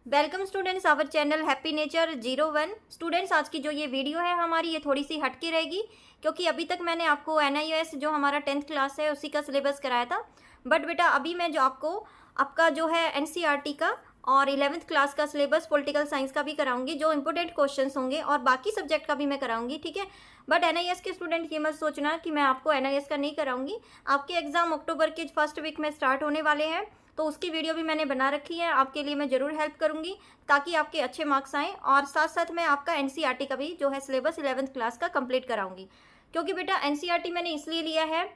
Welcome students our channel happy nature 01। Students, आज की जो ये वीडियो है हमारी, ये थोड़ी सी हटके रहेगी क्योंकि अभी तक मैंने आपको NIOS जो हमारा 10th क्लास है उसी का सिलेबस कराया था। बट बेटा अभी मैं जो आपका जो है NCERT का और 11th क्लास का सिलेबस पॉलिटिकल साइंस का भी कराऊंगी, जो इंपॉर्टेंट क्वेश्चंस होंगे, और बाकी सब्जेक्ट का भी मैं कराऊंगी, ठीक है। बट NIS के स्टूडेंट ये मत सोचना कि मैं आपको NIS का नहीं कराऊंगी। आपके एग्जाम अक्टूबर के फर्स्ट वीक में स्टार्ट होने वाले हैं, तो उसकी वीडियो भी मैंने बना रखी है, आपके लिए मैं ज़रूर हेल्प करूंगी ताकि आपके अच्छे मार्क्स आएँ। और साथ साथ मैं आपका NCERT का भी जो है सिलेबस 11th क्लास का कंप्लीट कराऊंगी, क्योंकि बेटा NCERT मैंने इसलिए लिया है,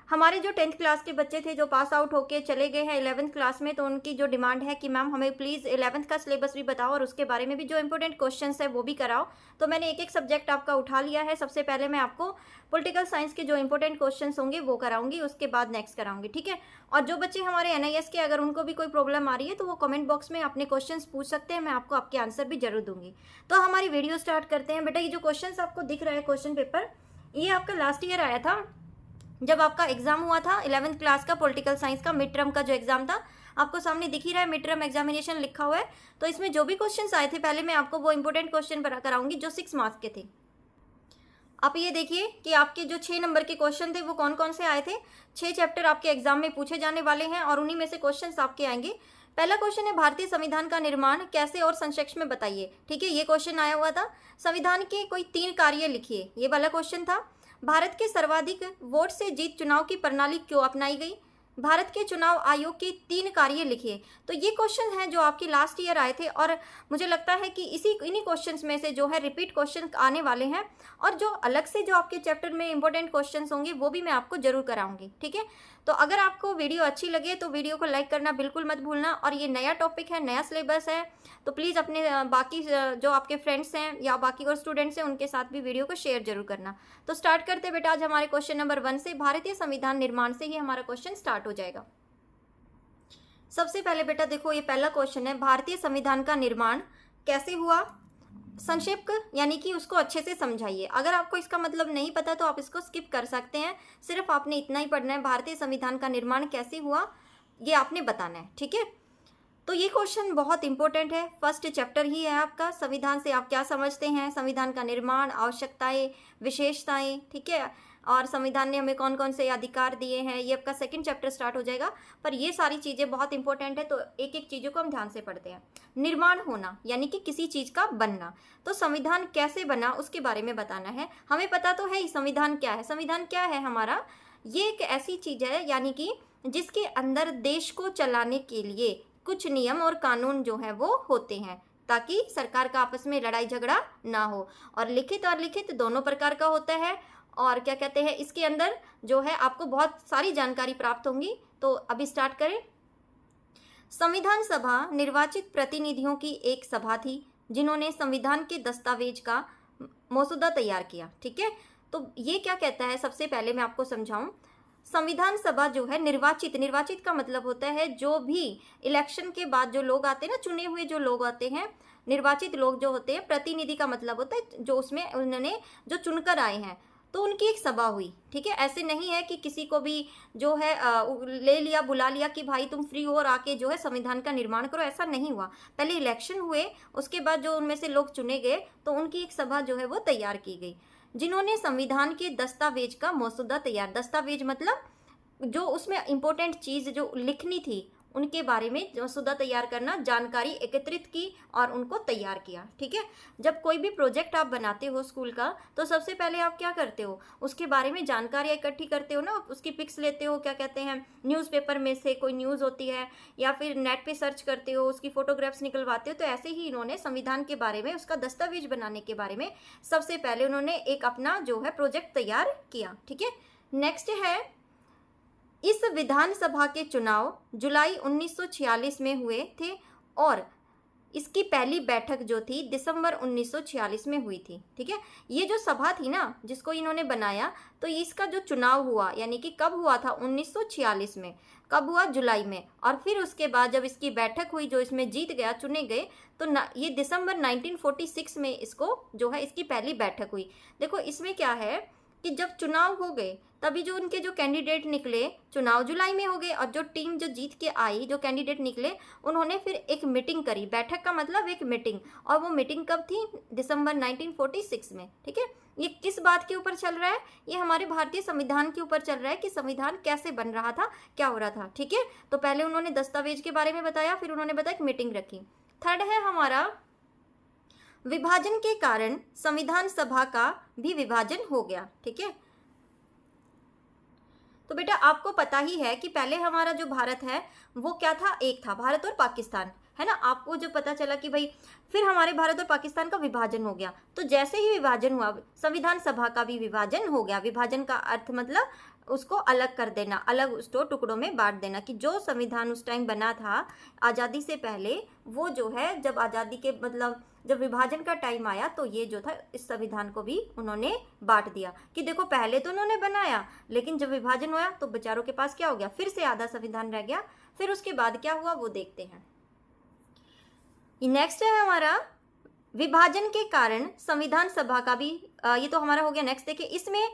हमारे जो 10th क्लास के बच्चे थे जो पास आउट होके चले गए हैं 11th क्लास में, तो उनकी जो डिमांड है कि मैम हमें प्लीज़ 11th का सिलेबस भी बताओ और उसके बारे में भी जो इंपॉर्टेंट क्वेश्चंस है वो भी कराओ। तो मैंने एक एक सब्जेक्ट आपका उठा लिया है। सबसे पहले मैं आपको पॉलिटिकल साइंस के जो इंपॉर्टेंट क्वेश्चंस होंगे वो कराऊंगी, उसके बाद नेक्स्ट कराऊंगी, ठीक है। और जो बच्चे हमारे NIS के अगर उनको भी कोई प्रॉब्लम आ रही है तो वो कमेंट बॉक्स में अपने क्वेश्चन पूछ सकते हैं, मैं आपको आपके आंसर भी जरूर दूंगी। तो हमारी वीडियो स्टार्ट करते हैं। बेटा ये जो क्वेश्चन आपको दिख रहा है क्वेश्चन पेपर, ये आपका लास्ट ईयर आया था जब आपका एग्जाम हुआ था 11th क्लास का पॉलिटिकल साइंस का मिड टर्म का जो एग्जाम था। आपको सामने दिख ही रहा है मिड टर्म एग्जामिनेशन लिखा हुआ है। तो इसमें जो भी क्वेश्चंस आए थे, पहले मैं आपको वो इंपॉर्टेंट क्वेश्चन कराऊंगी जो 6 मार्क्स के थे। आप ये देखिए कि आपके जो 6 नंबर के क्वेश्चन थे वो कौन कौन से आए थे। 6 चैप्टर आपके एग्जाम में पूछे जाने वाले हैं और उन्हीं में से क्वेश्चंस आपके आएंगे। पहला क्वेश्चन है, भारतीय संविधान का निर्माण कैसे और संक्षेप में बताइए, ठीक है। ये क्वेश्चन आया हुआ था। संविधान के कोई 3 कार्य लिखिए, ये वाला क्वेश्चन था। भारत के सर्वाधिक वोट से जीत चुनाव की प्रणाली क्यों अपनाई गई। भारत के चुनाव आयोग के 3 कार्य लिखिए। तो ये क्वेश्चन है जो आपके लास्ट ईयर आए थे और मुझे लगता है कि इन्हीं क्वेश्चंस में से जो है रिपीट क्वेश्चन आने वाले हैं, और जो अलग से जो आपके चैप्टर में इंपॉर्टेंट क्वेश्चंस होंगे वो भी मैं आपको जरूर कराऊंगी, ठीक है। तो अगर आपको वीडियो अच्छी लगे तो वीडियो को लाइक करना बिल्कुल मत भूलना। और ये नया टॉपिक है, नया सिलेबस है, तो प्लीज़ अपने बाकी जो आपके फ्रेंड्स हैं या बाकी और स्टूडेंट्स हैं उनके साथ भी वीडियो को शेयर जरूर करना। तो स्टार्ट करते बेटा आज हमारे क्वेश्चन नंबर 1 से। भारतीय संविधान निर्माण से ही हमारा क्वेश्चन स्टार्ट हो जाएगा। सबसे पहले बेटा देखो, ये पहला क्वेश्चन है, भारतीय संविधान का निर्माण कैसे हुआ। संक्षेप यानी कि उसको अच्छे से समझाइए। अगर आपको इसका मतलब नहीं पता तो आप इसको स्किप कर सकते हैं। सिर्फ आपने इतना ही पढ़ना है, भारतीय संविधान का निर्माण कैसे हुआ ये आपने बताना है, ठीक है। तो ये क्वेश्चन बहुत इंपॉर्टेंट है, फर्स्ट चैप्टर ही है आपका। संविधान से आप क्या समझते हैं, संविधान का निर्माण, आवश्यकताएं, विशेषताएं, ठीक है, और संविधान ने हमें कौन कौन से अधिकार दिए हैं, ये आपका सेकंड चैप्टर स्टार्ट हो जाएगा। पर ये सारी चीज़ें बहुत इंपॉर्टेंट है, तो एक एक चीज़ों को हम ध्यान से पढ़ते हैं। निर्माण होना यानी कि किसी चीज़ का बनना, तो संविधान कैसे बना उसके बारे में बताना है। हमें पता तो है संविधान क्या है। संविधान क्या है हमारा, ये एक ऐसी चीज़ है यानी कि जिसके अंदर देश को चलाने के लिए कुछ नियम और कानून जो है वो होते हैं, ताकि सरकार का आपस में लड़ाई झगड़ा ना हो। और लिखित और लिखित दोनों प्रकार का होता है। और क्या कहते हैं, इसके अंदर जो है आपको बहुत सारी जानकारी प्राप्त होंगी। तो अभी स्टार्ट करें। संविधान सभा निर्वाचित प्रतिनिधियों की एक सभा थी जिन्होंने संविधान के दस्तावेज का मसौदा तैयार किया, ठीक है। तो ये क्या कहता है, सबसे पहले मैं आपको समझाऊं। संविधान सभा जो है निर्वाचित का मतलब होता है जो भी इलेक्शन के बाद जो लोग आते हैं ना, चुने हुए जो लोग आते हैं, निर्वाचित लोग जो होते हैं। प्रतिनिधि का मतलब होता है जो उसमें उन्होंने जो चुनकर आए हैं, तो उनकी एक सभा हुई, ठीक है। ऐसे नहीं है कि किसी को भी जो है ले लिया, बुला लिया कि भाई तुम फ्री हो और आके जो है संविधान का निर्माण करो, ऐसा नहीं हुआ। पहले इलेक्शन हुए, उसके बाद जो उनमें से लोग चुने गए तो उनकी एक सभा जो है वो तैयार की गई, जिन्होंने संविधान के दस्तावेज का मसौदा तैयार, दस्तावेज मतलब जो उसमें इंपॉर्टेंट चीज़ जो लिखनी थी उनके बारे में मसौदा तैयार करना, जानकारी एकत्रित की और उनको तैयार किया, ठीक है। जब कोई भी प्रोजेक्ट आप बनाते हो स्कूल का, तो सबसे पहले आप क्या करते हो, उसके बारे में जानकारी इकट्ठी करते हो ना, उसकी पिक्स लेते हो, क्या कहते हैं, न्यूज़पेपर में से कोई न्यूज़ होती है या फिर नेट पे सर्च करते हो, उसकी फोटोग्राफ्स निकलवाते हो। तो ऐसे ही इन्होंने संविधान के बारे में, उसका दस्तावेज बनाने के बारे में सबसे पहले उन्होंने एक अपना जो है प्रोजेक्ट तैयार किया, ठीक है। नेक्स्ट है, इस विधानसभा के चुनाव जुलाई 1946 में हुए थे और इसकी पहली बैठक जो थी दिसंबर 1946 में हुई थी, ठीक है। ये जो सभा थी ना जिसको इन्होंने बनाया, तो इसका जो चुनाव हुआ यानी कि कब हुआ था, 1946 में। कब हुआ, जुलाई में। और फिर उसके बाद जब इसकी बैठक हुई, जो इसमें जीत गया, चुने गए, तो ये दिसंबर 1946 में इसको जो है इसकी पहली बैठक हुई। देखो इसमें क्या है कि जब चुनाव हो गए तभी जो उनके जो कैंडिडेट निकले, चुनाव जुलाई में हो गए, और जो टीम जो जीत के आई, जो कैंडिडेट निकले, उन्होंने फिर एक मीटिंग करी। बैठक का मतलब एक मीटिंग, और वो मीटिंग कब थी? दिसंबर 1946 में। ठीक है, ये किस बात के ऊपर चल रहा है? ये हमारे भारतीय संविधान के ऊपर चल रहा है कि संविधान कैसे बन रहा था, क्या हो रहा था। ठीक है, तो पहले उन्होंने दस्तावेज के बारे में बताया, फिर उन्होंने बताया एक मीटिंग रखी। थर्ड है हमारा, विभाजन के कारण संविधान सभा का भी विभाजन हो गया। ठीक है, तो बेटा आपको पता ही है कि पहले हमारा जो भारत है वो क्या था? एक था, भारत और पाकिस्तान, है ना। आपको जो पता चला कि भाई फिर हमारे भारत और पाकिस्तान का विभाजन हो गया, तो जैसे ही विभाजन हुआ, संविधान सभा का भी विभाजन हो गया। विभाजन का अर्थ मतलब उसको अलग कर देना, अलग उसको टुकड़ों में बांट देना, कि जो संविधान उस टाइम बना था आज़ादी से पहले, वो जो है जब आज़ादी के मतलब जब विभाजन का टाइम आया तो ये जो था इस संविधान को भी उन्होंने बांट दिया। कि देखो पहले तो उन्होंने बनाया, लेकिन जब विभाजन हुआ तो बेचारों के पास क्या हो गया? फिर से आधा संविधान रह गया। फिर उसके बाद क्या हुआ वो देखते हैं। नेक्स्ट है हमारा, विभाजन के कारण संविधान सभा का भी, ये तो हमारा हो गया। नेक्स्ट देखिए, इसमें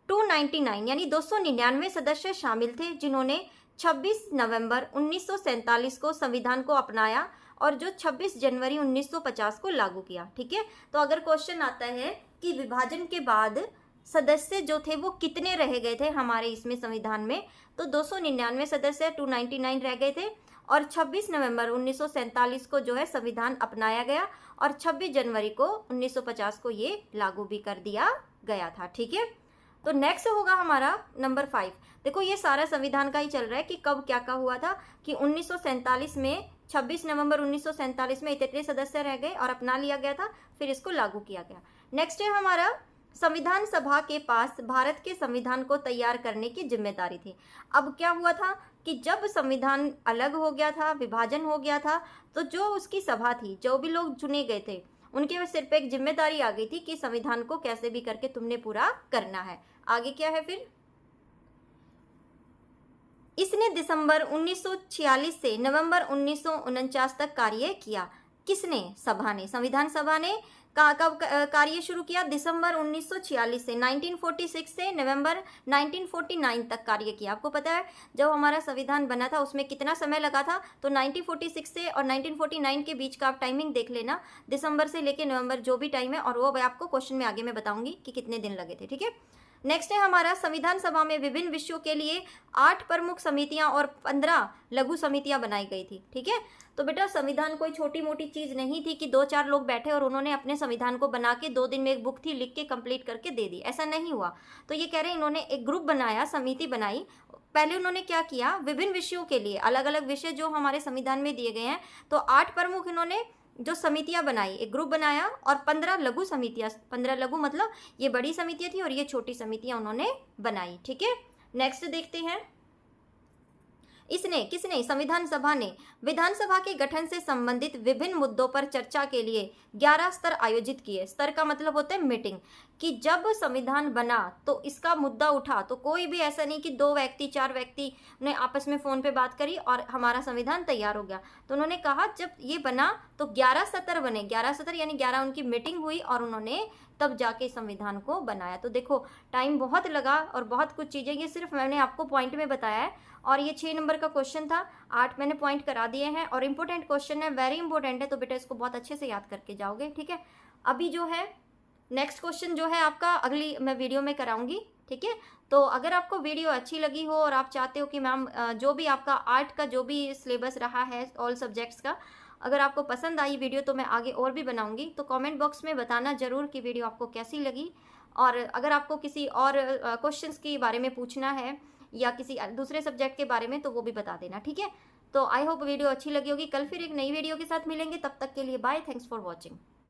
299 यानी 299 सदस्य शामिल थे, जिन्होंने 26 नवंबर 1947 को संविधान को अपनाया और जो 26 जनवरी 1950 को लागू किया। ठीक है, तो अगर क्वेश्चन आता है कि विभाजन के बाद सदस्य जो थे वो कितने रह गए थे हमारे इसमें संविधान में, तो 299 सदस्य 299 रह गए थे, और 26 नवंबर 1947 को जो है संविधान अपनाया गया, और 26 जनवरी को 1950 को ये लागू भी कर दिया गया था। ठीक है, तो नेक्स्ट होगा हमारा नंबर 5। देखो ये सारा संविधान का ही चल रहा है कि कब क्या क्या हुआ था, कि 1947 में 26 नवंबर 1947 में इतने सदस्य रह गए और अपना लिया गया था, फिर इसको लागू किया गया। नेक्स्ट है हमारा, संविधान सभा के पास भारत के संविधान को तैयार करने की जिम्मेदारी थी। अब क्या हुआ था कि जब संविधान अलग हो गया था, विभाजन हो गया था, तो जो उसकी सभा थी, जो भी लोग चुने गए थे, उनके सिर पे एक जिम्मेदारी आ गई थी कि संविधान को कैसे भी करके तुमने पूरा करना है। आगे क्या है फिर, इसने दिसंबर 1946 से नवंबर 1949 तक कार्य किया। किसने? सभा ने, संविधान सभा ने कब कार्य शुरू किया? दिसंबर 1946 से, 1946 से नवंबर 1949 तक कार्य किया। आपको पता है जब हमारा संविधान बना था उसमें कितना समय लगा था? तो 1946 से और 1949 के बीच का आप टाइमिंग देख लेना, दिसंबर से लेके नवंबर जो भी टाइम है, और वो आपको क्वेश्चन में आगे मैं बताऊंगी कि कितने दिन लगे थे। ठीक है, नेक्स्ट है हमारा, संविधान सभा में विभिन्न विषयों के लिए 8 प्रमुख समितियां और 15 लघु समितियां बनाई गई थी। ठीक है, तो बेटा संविधान कोई छोटी मोटी चीज नहीं थी कि 2-4 लोग बैठे और उन्होंने अपने संविधान को बना के 2 दिन में एक बुक थी लिख के कंप्लीट करके दे दी, ऐसा नहीं हुआ। तो ये कह रहे हैं इन्होंने एक ग्रुप बनाया, समिति बनाई। पहले उन्होंने क्या किया, विभिन्न विषयों के लिए अलग अलग विषय जो हमारे संविधान में दिए गए हैं, तो 8 प्रमुख इन्होंने जो समितियां बनाई, एक ग्रुप बनाया, और 15 लघु समितियां, 15 लघु मतलब ये बड़ी समितियां थी और ये छोटी समितियां उन्होंने बनाई। ठीक है, नेक्स्ट देखते हैं, इसने, किसने? संविधान सभा ने विधानसभा के गठन से संबंधित विभिन्न मुद्दों पर चर्चा के लिए 11 स्तर आयोजित किए। स्तर का मतलब होता है मीटिंग, कि जब संविधान बना तो इसका मुद्दा उठा, तो कोई भी ऐसा नहीं कि 2 व्यक्ति 4 व्यक्ति ने आपस में फ़ोन पे बात करी और हमारा संविधान तैयार हो गया। तो उन्होंने कहा जब ये बना तो 11 सत्र बने, 11 सत्र यानी 11 उनकी मीटिंग हुई और उन्होंने तब जाके संविधान को बनाया। तो देखो टाइम बहुत लगा और बहुत कुछ चीज़ें, ये सिर्फ मैंने आपको पॉइंट में बताया है, और ये 6 नंबर का क्वेश्चन था, 8 मैंने पॉइंट करा दिए हैं, और इंपॉर्टेंट क्वेश्चन है, वेरी इंपॉर्टेंट है, तो बेटा इसको बहुत अच्छे से याद करके जाओगे। ठीक है, अभी जो है नेक्स्ट क्वेश्चन जो है आपका अगली मैं वीडियो में कराऊंगी। ठीक है, तो अगर आपको वीडियो अच्छी लगी हो और आप चाहते हो कि मैम जो भी आपका आर्ट का जो भी सिलेबस रहा है ऑल सब्जेक्ट्स का, अगर आपको पसंद आई वीडियो तो मैं आगे और भी बनाऊंगी, तो कमेंट बॉक्स में बताना ज़रूर कि वीडियो आपको कैसी लगी। और अगर आपको किसी और क्वेश्चंस के बारे में पूछना है या किसी दूसरे सब्जेक्ट के बारे में तो वो भी बता देना। ठीक है, तो आई होप वीडियो अच्छी लगी होगी। कल फिर एक नई वीडियो के साथ मिलेंगे, तब तक के लिए बाय, थैंक्स फॉर वॉचिंग।